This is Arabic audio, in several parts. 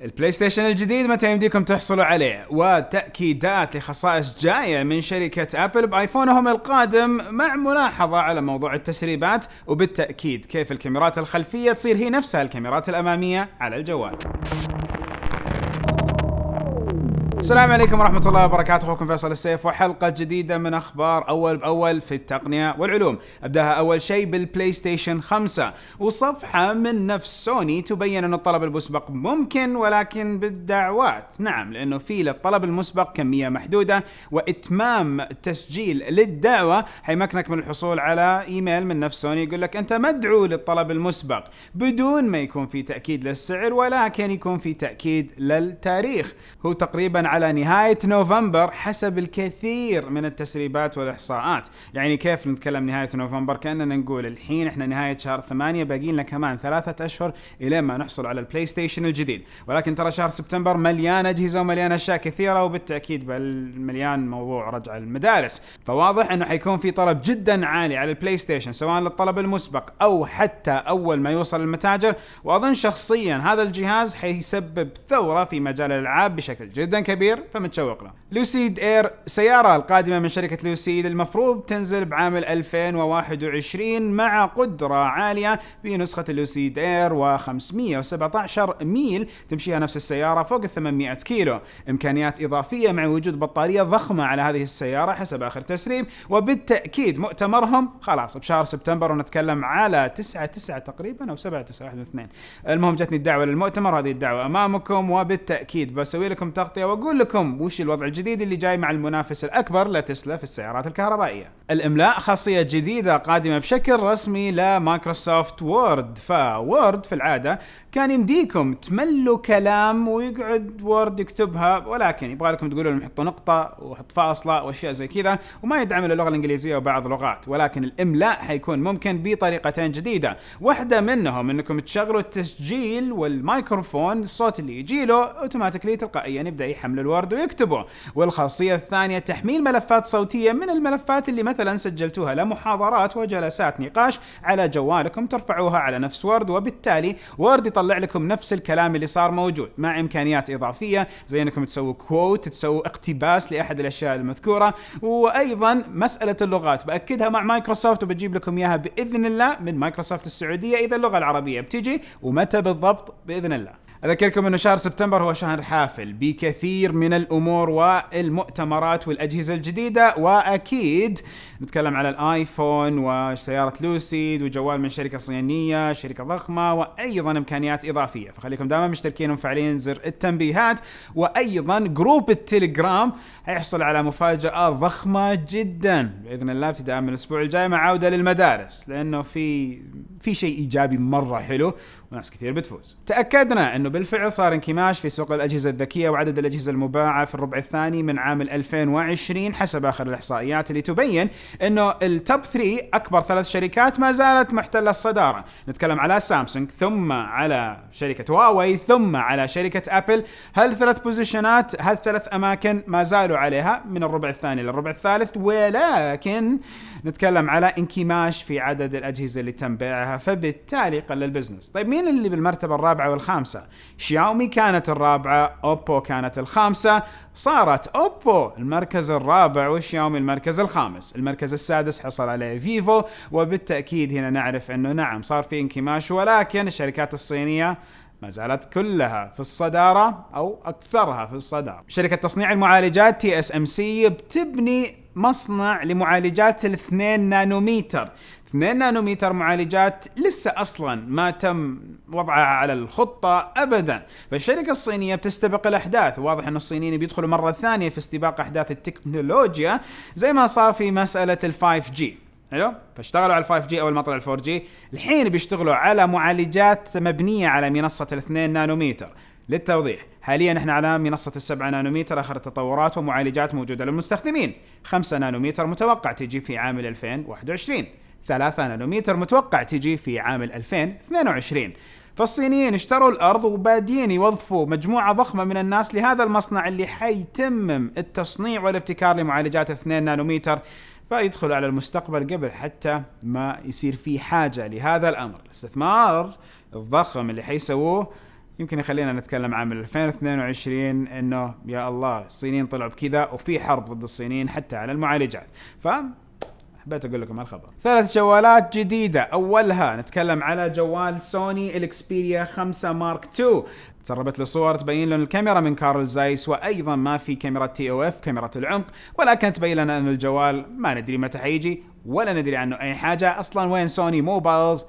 البلاي ستيشن الجديد متى يمديكم تحصلوا عليه، وتأكيدات لخصائص جاية من شركة أبل بآيفونهم القادم، مع ملاحظة على موضوع التسريبات، وبالتأكيد كيف الكاميرات الخلفية تصير هي نفسها الكاميرات الأمامية على الجوال. السلام عليكم ورحمة الله وبركاته، أخوكم فيصل السيف وحلقة جديدة من أخبار أول بأول في التقنية والعلوم. أبداها أول شيء بالبلاي ستيشن 5، وصفحة من نفس سوني تبين أن الطلب المسبق ممكن ولكن بالدعوات. نعم، لأنه في للطلب المسبق كمية محدودة، وإتمام التسجيل للدعوة حيمكنك من الحصول على إيميل من نفس سوني يقول لك أنت مدعو للطلب المسبق، بدون ما يكون في تأكيد للسعر ولكن يكون في تأكيد للتاريخ. هو تقريبا على نهاية نوفمبر حسب الكثير من التسريبات والإحصاءات. يعني كيف نتكلم نهاية نوفمبر؟ كأننا نقول الحين إحنا نهاية شهر 8، باقي لنا كمان 3 أشهر إلى ما نحصل على البلاي ستيشن الجديد. ولكن ترى شهر سبتمبر مليان أجهزة ومليان أشياء كثيرة، وبالتأكيد مليان موضوع رجع المدارس. فواضح إنه حيكون في طلب جدا عالي على البلاي ستيشن، سواء للطلب المسبق أو حتى أول ما يوصل المتاجر. وأظن شخصيا هذا الجهاز حيسبب ثورة في مجال الألعاب بشكل جدا كبير، فمتشوق له. لوسيد اير، سيارة القادمة من شركة لوسيد، المفروض تنزل بعام 2021 مع قدرة عالية في نسخة لوسيد اير، و517 ميل تمشيها نفس السيارة فوق 800 كيلو. إمكانيات إضافية مع وجود بطارية ضخمة على هذه السيارة حسب آخر تسريب. وبالتأكيد مؤتمرهم خلاص بشهر سبتمبر، ونتكلم على 9/9 تقريبا أو 7/9، واحد من اثنين. المهم جتني الدعوة للمؤتمر، هذه الدعوة أمامكم، وبالتأكيد بسوي لكم تغطية وأقول لكم وش الوضع الجديد اللي جاي مع المنافس الأكبر لتسلا في السيارات الكهربائية. الإملاء خاصية جديدة قادمة بشكل رسمي لمايكروسوفت وورد. فوورد في العادة كان يمديكم تملوا كلام ويقعد وورد يكتبها، ولكن يبغى لكم تقولوا لهم حطوا نقطة وحط فاصلة وأشياء زي كذا، وما يدعم اللغة الإنجليزية وبعض اللغات. ولكن الإملاء حيكون ممكن بطريقتين جديدة، واحدة منهم أنكم تشغلوا التسجيل والميكروفون، الصوت اللي يجيله أوتوماتيكلي تلقائيا يبدأ يحمل الوورد ويكتبه. والخاصية الثانية تحميل ملفات صوتية من الملفات اللي مثلا سجلتوها لمحاضرات وجلسات نقاش على جوالكم، ترفعوها على نفس وورد، وبالتالي وورد يطلع لكم نفس الكلام اللي صار موجود مع إمكانيات إضافية زي أنكم تسووا كوت، تسووا اقتباس لأحد الأشياء المذكورة. وأيضا مسألة اللغات بأكدها مع مايكروسوفت، وبجيب لكم إياها بإذن الله من مايكروسوفت السعودية إذا اللغة العربية بتيجي، ومتى بالضبط بإذن الله. أذكركم أنه شهر سبتمبر هو شهر حافل بكثير من الأمور والمؤتمرات والأجهزة الجديدة، وأكيد نتكلم على الآيفون وسيارة لوسيد وجوال من شركة صينية، شركة ضخمة، وأيضا إمكانيات إضافية. فخليكم دائما مشتركين ومفعلين زر التنبيهات. وأيضا جروب التليجرام هيحصل على مفاجأة ضخمة جدا بإذن الله ابتداء من الأسبوع الجاي مع عودة للمدارس، لأنه في شيء إيجابي مرة حلو وناس كثير بتفوز. تأكدنا أنه بالفعل صار انكماش في سوق الأجهزة الذكية، وعدد الأجهزة المباعة في الربع الثاني من عام 2020 حسب آخر الإحصائيات اللي تبين أنه التوب 3 أكبر 3 شركات ما زالت محتلة الصدارة. نتكلم على سامسونج، ثم على شركة هواوي، ثم على شركة أبل. هالثلاث بوزيشنات، هالثلاث أماكن ما زالوا عليها من الربع الثاني للربع الثالث، ولكن نتكلم على انكماش في عدد الأجهزة اللي تم بيعها، فبالتالي قل البزنس. طيب مين اللي بالمرتبة الرابعة والخامسة؟ شاومي كانت الرابعة، أوبو كانت الخامسة، صارت أوبو المركز الرابع وشاومي المركز الخامس. المركز السادس حصل عليه فيفو، وبالتأكيد هنا نعرف أنه نعم صار في انكماش، ولكن الشركات الصينية ما زالت كلها في الصدارة أو أكثرها في الصدارة. شركة تصنيع المعالجات TSMC بتبني مصنع لمعالجات 2 نانومتر. 2 نانومتر معالجات لسه أصلا ما تم وضعها على الخطة أبدا. فالشركة الصينية بتستبق الأحداث، واضح أن الصينيين بيدخلوا مرة ثانية في استباق أحداث التكنولوجيا زي ما صار في مسألة ال 5G. حلو، فاشتغلوا على 5G أول ما طلع ال 4G، الحين بيشتغلوا على معالجات مبنية على منصة 2 نانومتر. للتوضيح، حاليا احنا على منصة 7 نانومتر آخر التطورات ومعالجات موجودة للمستخدمين. 5 نانومتر متوقع تيجي في عام 2021، 3 نانومتر متوقع تيجي في عام 2022. فالصينيين اشتروا الأرض وبادين يوظفوا مجموعة ضخمة من الناس لهذا المصنع اللي حيتمم التصنيع والابتكار لمعالجات 2 نانومتر، فيدخل على المستقبل قبل حتى ما يصير في حاجة لهذا الأمر. الاستثمار الضخم اللي حيسووه يمكن يخلينا نتكلم عام 2022 انه يا الله الصينيين طلعوا بكذا وفي حرب ضد الصينيين حتى على المعالجات. حبيت اقول لكم هالخبر. 3 جوالات جديدة، اولها نتكلم على جوال سوني الاكسبيريا 5 مارك 2. تسربت له صور تبين لنا الكاميرا من كارل زايس، وايضا ما في كاميرا تي او اف كاميرا العمق، ولكن تبين لنا ان الجوال ما ندري متى حيجي ولا ندري عنه اي حاجة اصلا. وين سوني موبايلز؟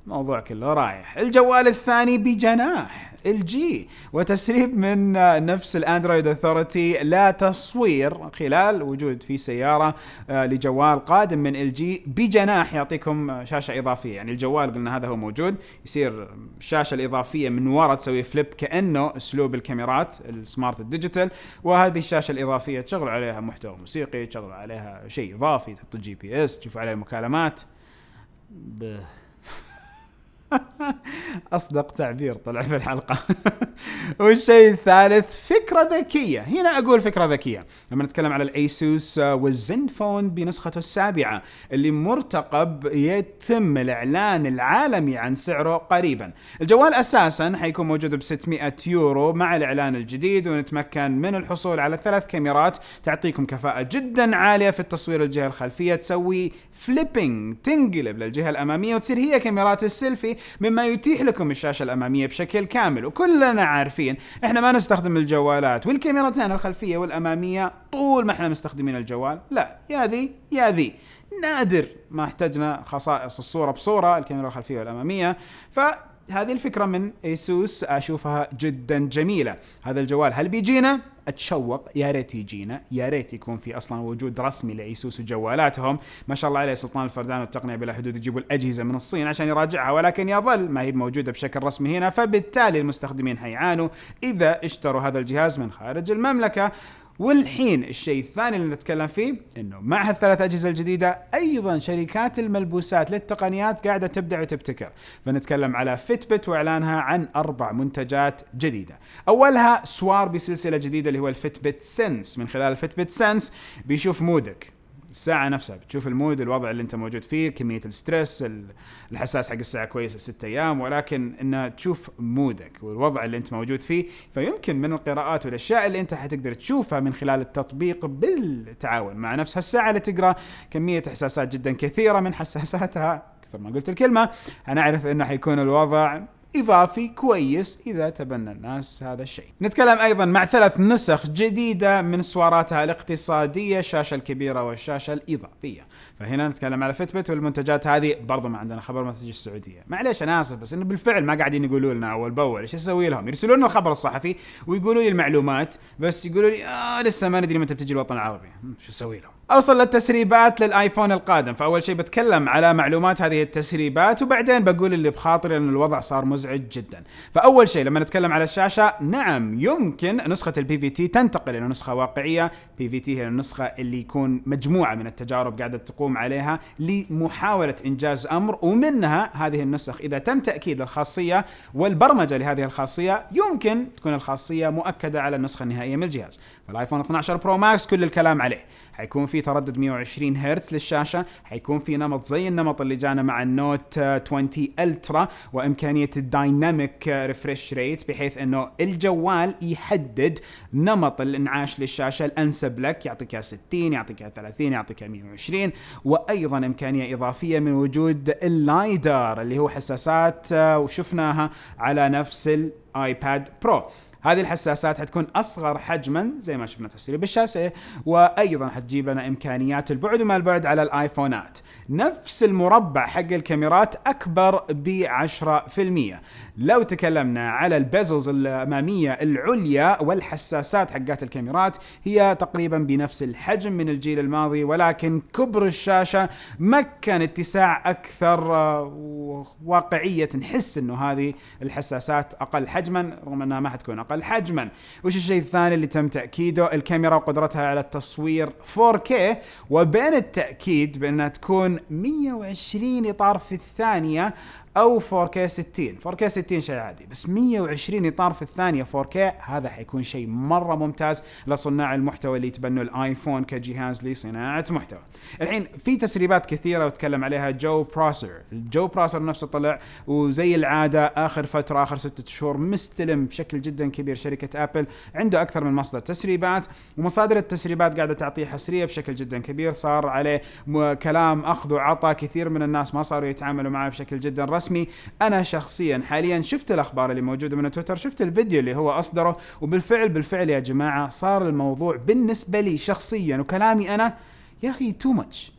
موضوع كله رايح. الجوال الثاني بجناح الجي، وتسريب من نفس الاندرويد اوثورتي لا تصوير خلال وجود في سيارة لجوال قادم من الجي بجناح يعطيكم شاشة اضافية. يعني الجوال قلنا هذا هو موجود، يصير الشاشة الاضافية من ورا تسوي فليب كأنه اسلوب الكاميرات السمارت الديجيتال، وهذه الشاشة الاضافية تشغل عليها محتوى موسيقي، تشغل عليها شيء اضافي، تحط الجي بي اس، تشوف عليه المكالمات. أصدق تعبير طلع في الحلقة. والشيء الثالث فكرة ذكية. هنا أقول فكرة ذكية لما نتكلم على الأيسوس والزنفون بنسخته 7 اللي مرتقب يتم الإعلان العالمي عن سعره قريبا. الجوال أساسا حيكون موجود ب 600 يورو مع الإعلان الجديد، ونتمكن من الحصول على 3 كاميرات تعطيكم كفاءة جدا عالية في التصوير الجهة الخلفية، تسوي فليبينج تنقلب للجهة الأمامية وتصير هي كاميرات السيلفي، مما يتيح لكم الشاشة الأمامية بشكل كامل. وكلنا عارفين احنا ما نستخدم الجوالات والكاميرتين الخلفية والأمامية طول ما احنا مستخدمين الجوال، لا يا ذي نادر ما احتجنا خصائص الصورة بصورة الكاميرا الخلفية والأمامية. فهذه الفكرة من ايسوس أشوفها جدا جميلة. هذا الجوال هل بيجينا؟ اتشوق، يا ريت يجينا، يا ريت يكون في اصلا وجود رسمي لايسوس وجوالاتهم. ما شاء الله عليه سلطان الفردان والتقنيه بلا حدود، يجيبوا الاجهزه من الصين عشان يراجعها، ولكن يظل ما هي موجوده بشكل رسمي هنا، فبالتالي المستخدمين حيعانوا اذا اشتروا هذا الجهاز من خارج المملكه. والحين الشيء الثاني اللي نتكلم فيه انه مع هالثلاث اجهزه الجديده ايضا شركات الملبوسات للتقنيات قاعده تبدع وتبتكر. فنتكلم على فيتبت واعلانها عن 4 منتجات جديده. اولها سوار بسلسله جديده اللي هو الفيتبت سنس. من خلال الفيتبت سنس بيشوف مودك، الساعة نفسها بتشوف المود، الوضع اللي انت موجود فيه، كمية الستريس، الحساس حق الساعة كويس 6 أيام، ولكن انها تشوف مودك والوضع اللي انت موجود فيه. فيمكن من القراءات والاشياء اللي انت حتقدر تشوفها من خلال التطبيق بالتعاون مع نفس هالساعة اللي تقرأ كمية احساسات جدا كثيرة من حساساتها. كثر ما قلت الكلمة هنعرف انه حيكون الوضع إضافي كويس إذا تبنى الناس هذا الشيء. نتكلم أيضا مع 3 نسخ جديدة من سواراتها الاقتصادية، الشاشة الكبيرة والشاشة الإضافية. فهنا نتكلم على فيتبت، والمنتجات هذه برضو ما عندنا خبر ما تجي السعودية. معليش أنا آسف، بس إنه بالفعل ما قاعدين يقولوا لنا أول بأول. إيش أسوي لهم؟ يرسلون لنا الخبر الصحفي ويقولوا لي المعلومات، بس يقولوا لي لسه ما ندري متى بتجي الوطن العربي. شو أسوي لهم؟ أوصل للتسريبات للآيفون القادم. فأول شيء بتكلم على معلومات هذه التسريبات، وبعدين بقول اللي بخاطري لأن الوضع صار مزعج جدا. فأول شيء لما نتكلم على الشاشة، نعم يمكن نسخة البي في تي تنتقل إلى نسخة واقعية. بي في تي هي النسخة اللي يكون مجموعة من التجارب قاعدة تقوم عليها لمحاولة إنجاز أمر، ومنها هذه النسخ إذا تم تأكيد الخاصية والبرمجة لهذه الخاصية يمكن تكون الخاصية مؤكدة على النسخة النهائية من الجهاز. فالآيفون 12 برو ماكس كل الكلام عليه، حيكون في تردد 120 هرتز للشاشة، حيكون في نمط زي النمط اللي جانا مع النوت 20 الترا، وإمكانية الدايناميك ريفريش ريت بحيث أنه الجوال يحدد نمط الانعاش للشاشة الأنسب لك، يعطيك 60، يعطيك 30، يعطيك 120. وأيضا إمكانية إضافية من وجود اللايدار اللي هو حساسات وشفناها على نفس الآيباد برو. هذه الحساسات حتكون أصغر حجما زي ما شفنا تسريب بالشاشة، وأيضا حتجيب لنا إمكانيات البعد وما البعد على الآيفونات. نفس المربع حق الكاميرات أكبر ب10%. لو تكلمنا على البيزلز الأمامية العليا والحساسات حقات الكاميرات هي تقريبا بنفس الحجم من الجيل الماضي، ولكن كبر الشاشة مكن اتساع أكثر واقعية. نحس إنه هذه الحساسات أقل حجما رغم أنها ما حتكون أقل حجما. وش الشيء الثاني اللي تم تأكيده؟ الكاميرا وقدرتها على التصوير 4K، وبين التأكيد بأنها تكون 120 إطار في الثانية او 4K 60. 4K 60 شيء عادي، بس 120 اطار في الثانيه 4K هذا حيكون شيء مره ممتاز لصناع المحتوى اللي يتبنوا الايفون كجهاز لصناعه محتوى. الحين في تسريبات كثيره وتكلم عليها جو بروسر. الجو بروسر نفسه طلع، وزي العاده اخر فتره اخر 6 شهور مستلم بشكل جدا كبير شركه ابل، عنده اكثر من مصدر تسريبات، ومصادر التسريبات قاعده تعطيه حصريه بشكل جدا كبير. صار عليه كلام اخذ وعطى، كثير من الناس ما صاروا يتعاملوا معه بشكل جدا رسمي. انا شخصيا حاليا شفت الاخبار اللي موجوده من تويتر، شفت الفيديو اللي هو اصدره، وبالفعل يا جماعه صار الموضوع بالنسبه لي شخصيا وكلامي انا يا اخي تو ماتش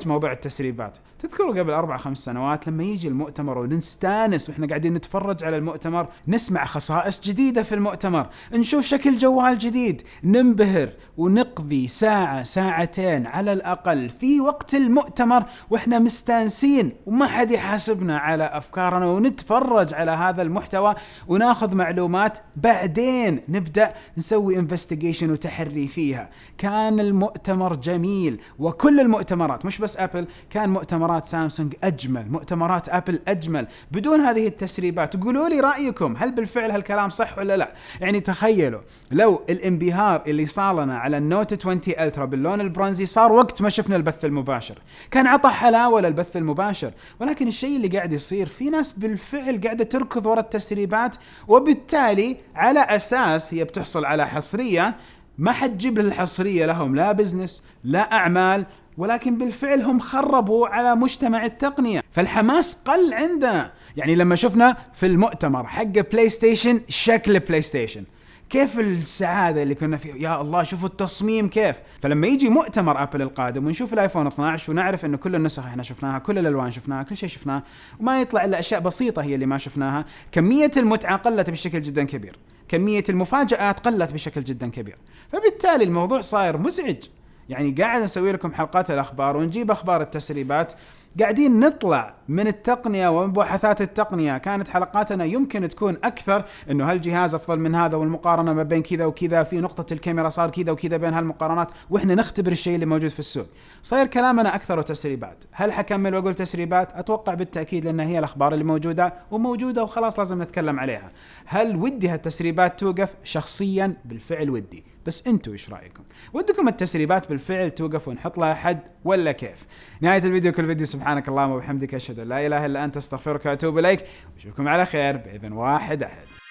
موضوع التسريبات. تذكروا قبل 4-5 سنوات لما يجي المؤتمر ونستانس واحنا قاعدين نتفرج على المؤتمر، نسمع خصائص جديدة في المؤتمر، نشوف شكل جوال جديد، ننبهر ونقضي ساعة ساعتين على الأقل في وقت المؤتمر واحنا مستانسين وما حد يحاسبنا على أفكارنا، ونتفرج على هذا المحتوى وناخذ معلومات، بعدين نبدأ نسوي انفستيجيشن وتحري فيها. كان المؤتمر جميل، وكل المؤتمرات مش بس أبل، كان مؤتمرات سامسونج أجمل، مؤتمرات أبل أجمل بدون هذه التسريبات. تقولوا لي رأيكم، هل بالفعل هالكلام صح ولا لا؟ يعني تخيلوا لو الانبهار اللي صار لنا على النوت 20 ألترا باللون البرونزي صار وقت ما شفنا البث المباشر، كان عطى حلاوة للبث المباشر. ولكن الشيء اللي قاعد يصير، في ناس بالفعل قاعدة تركض وراء التسريبات، وبالتالي على أساس هي بتحصل على حصرية، ما حد جيب للحصرية لهم لا بزنس لا أعمال، ولكن بالفعل هم خربوا على مجتمع التقنية. فالحماس قل عندنا. يعني لما شفنا في المؤتمر حق بلاي ستيشن شكل بلاي ستيشن، كيف السعادة اللي كنا فيه، يا الله شوفوا التصميم كيف. فلما يجي مؤتمر أبل القادم ونشوف الآيفون 12 ونعرف إنه كل النسخ إحنا شفناها، كل الألوان شفناها، كل شيء شفناه، وما يطلع إلا أشياء بسيطة هي اللي ما شفناها، كمية المتعة قلت بشكل جدا كبير، كمية المفاجآت قلت بشكل جدا كبير. فبالتالي الموضوع صاير مزعج. يعني قاعد نسوي لكم حلقات الأخبار ونجيب أخبار التسريبات، قاعدين نطلع من التقنية ومباحثات التقنية. كانت حلقاتنا يمكن تكون أكثر إنه هالجهاز أفضل من هذا، والمقارنة ما بين كذا وكذا، في نقطة الكاميرا صار كذا وكذا بين هالمقارنات، وإحنا نختبر الشيء اللي موجود في السوق. صاير كلامنا أكثر وتسريبات. هل حكمل وأقول تسريبات؟ أتوقع بالتأكيد، لأن هي الأخبار اللي موجودة وخلاص لازم نتكلم عليها. هل ودي هالتسريبات توقف؟ شخصيا بالفعل ودي، بس انتوا ايش رايكم؟ ودكم التسريبات بالفعل توقف ونحط لها حد ولا كيف؟ نهايه الفيديو، كل فيديو سبحانك اللهم وبحمدك اشهد ان لا اله الا انت استغفرك واتوب اليك، واشوفكم على خير باذن واحد احد.